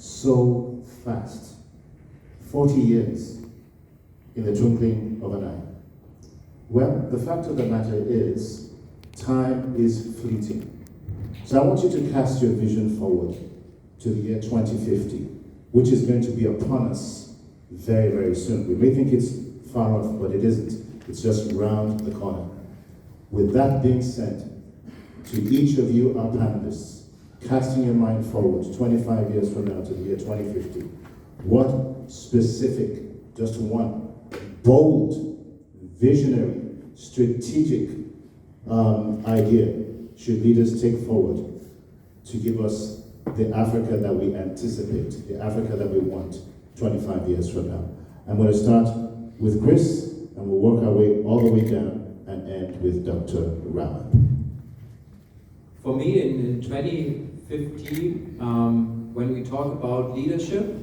so fast. 40 years in the twinkling of an eye. Well, the fact of the matter is, time is fleeting. So I want you to cast your vision forward to the year 2050, which is going to be upon us very, very soon. We may think it's far off, but it isn't. It's just round the corner. With that being said, to each of you, our panelists, casting your mind forward 25 years from now to the year 2050, what specific, just one, bold, visionary, strategic idea should leaders take forward to give us the Africa that we anticipate, the Africa that we want 25 years from now? I'm going to start with Chris, and we'll work our way all the way down and end with Dr. Rama. For me, in 2050, when we talk about leadership,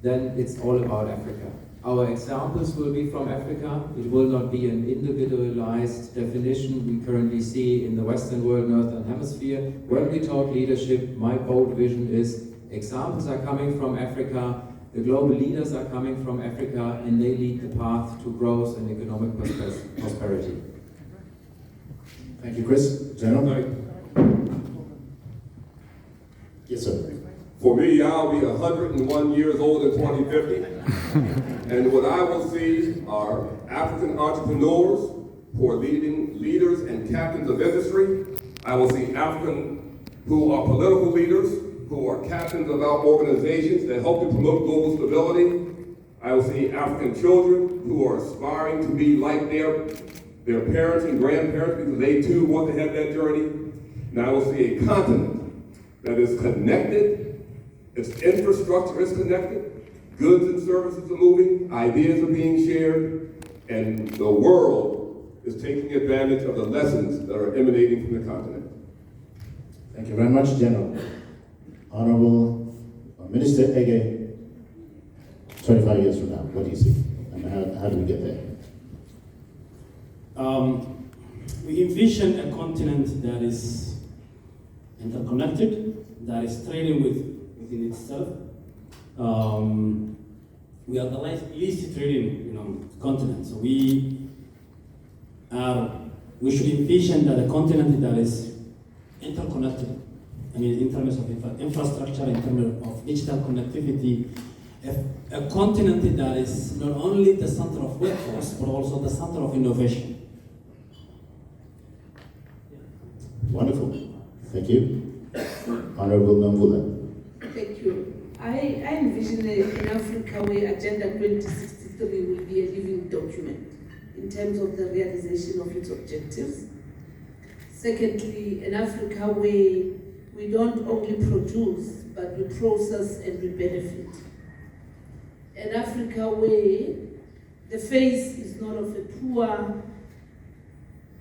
then it's all about Africa. Our examples will be from Africa. It will not be an individualized definition we currently see in the Western world, Northern Hemisphere. When we talk leadership, my bold vision is examples are coming from Africa, the global leaders are coming from Africa, and they lead the path to growth and economic prosperity. Thank you, Chris. General? Yes, sir. For me, I'll be 101 years old in 2050. And what I will see are African entrepreneurs who are leaders and captains of industry. I will see African who are political leaders, who are captains of our organizations that help to promote global stability. I will see African children who are aspiring to be like their parents and grandparents because they too want to have that journey. And I will see a continent that is connected, its infrastructure is connected, goods and services are moving, ideas are being shared, and the world is taking advantage of the lessons that are emanating from the continent. Thank you very much, General. Honorable Minister Ege, 25 years from now, what do you see? And how do we get there? We envision a continent that is interconnected, that is trading within itself. We are the least trading, continent. So we should envision that a continent that is interconnected. I mean, in terms of infrastructure, in terms of digital connectivity, a continent that is not only the center of workforce, but also the center of innovation. Wonderful. Thank you. Honorable Nambula. Thank you. I envision an Africa where Agenda 2063 will be a living document in terms of the realization of its objectives. Secondly, an Africa where we don't only produce, but we process and we benefit. An Africa where the face is not of a poor,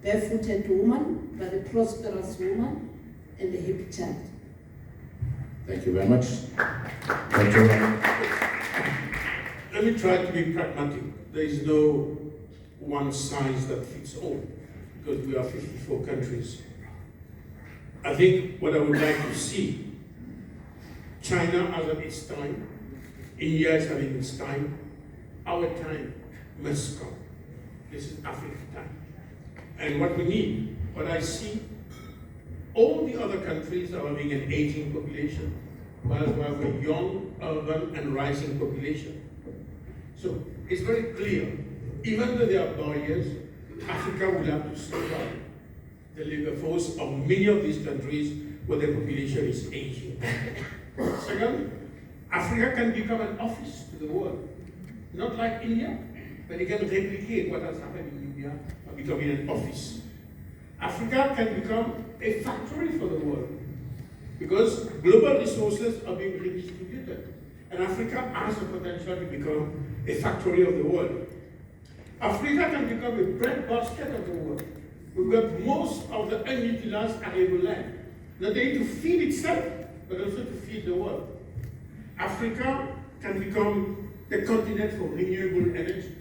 barefooted woman, but a prosperous woman and a happy child. Thank you very much. Let me try to be pragmatic. There is no one size that fits all, because we are 54 countries. I think what I would like to see, China has at its time, India is having its time, our time must come. This is African time. And what we need, what I see, all the other countries are having an aging population, while we have a young, urban, and rising population. So it's very clear, even though there are barriers, Africa will have to survive the labor force of many of these countries where the population is aging. Second, Africa can become an office to the world. Not like India, but it can replicate what has happened in India by becoming an office. Africa can become a factory for the world because global resources are being redistributed. And Africa has the potential to become a factory of the world. Africa can become a breadbasket of the world. We've got most of the unutilized arable land, not only to feed itself, but also to feed the world. Africa can become the continent for renewable energy,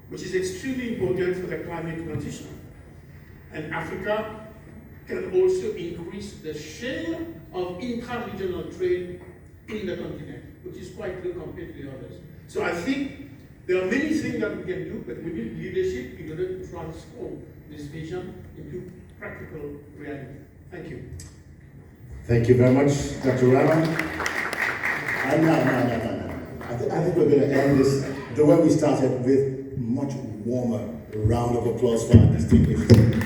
which is extremely important for the climate transition. And Africa can also increase the share of intra-regional trade in the continent, which is quite the compared to the others. So I think there are many things that we can do, but we need leadership in order to transform this vision into practical reality. Thank you. Thank you very much, Dr. Rama. No. I think we're going to end this the way we started, with much warmer round of applause for our distinguished panelists.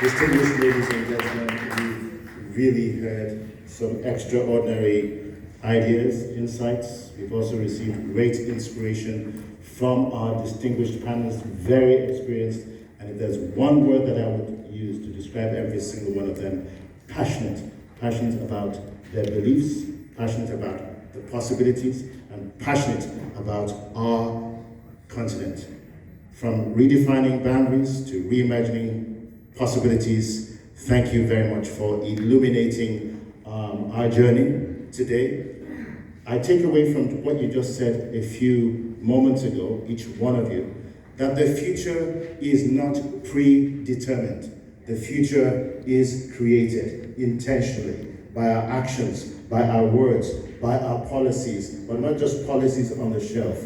Distinguished ladies and gentlemen, we've really heard some extraordinary ideas, insights. We've also received great inspiration from our distinguished panelists, very experienced. And if there's one word that I would use to describe every single one of them, passionate. Passionate about their beliefs, passionate about the possibilities, and passionate about our continent. From redefining boundaries to reimagining possibilities, thank you very much for illuminating our journey today. I take away from what you just said a few moments ago, each one of you, that the future is not predetermined. The future is created intentionally by our actions, by our words, by our policies, but not just policies on the shelf,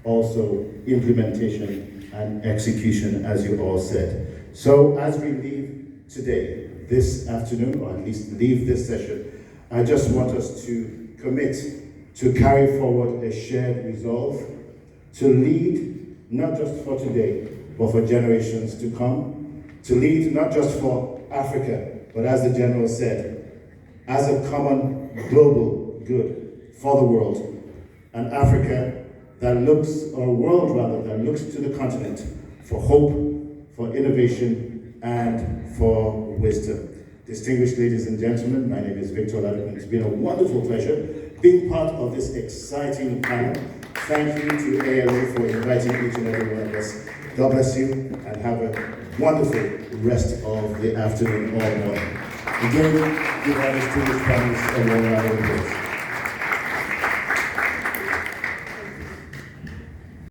also implementation and execution, as you all said. So as we leave today, this afternoon, or at least leave this session, I just want us to commit to carry forward a shared resolve to lead not just for today, but for generations to come, to lead not just for Africa, but as the General said, as a common global good for the world. An Africa that looks, or a world rather, that looks to the continent for hope, for innovation, and for wisdom. Distinguished ladies and gentlemen, my name is Victor Ladokun. It's been a wonderful pleasure being part of this exciting panel. Thank you to ALM for inviting each and every one of us. God bless you, and have a wonderful rest of the afternoon or morning. Again, give our distinguished panelists a warm round of applause.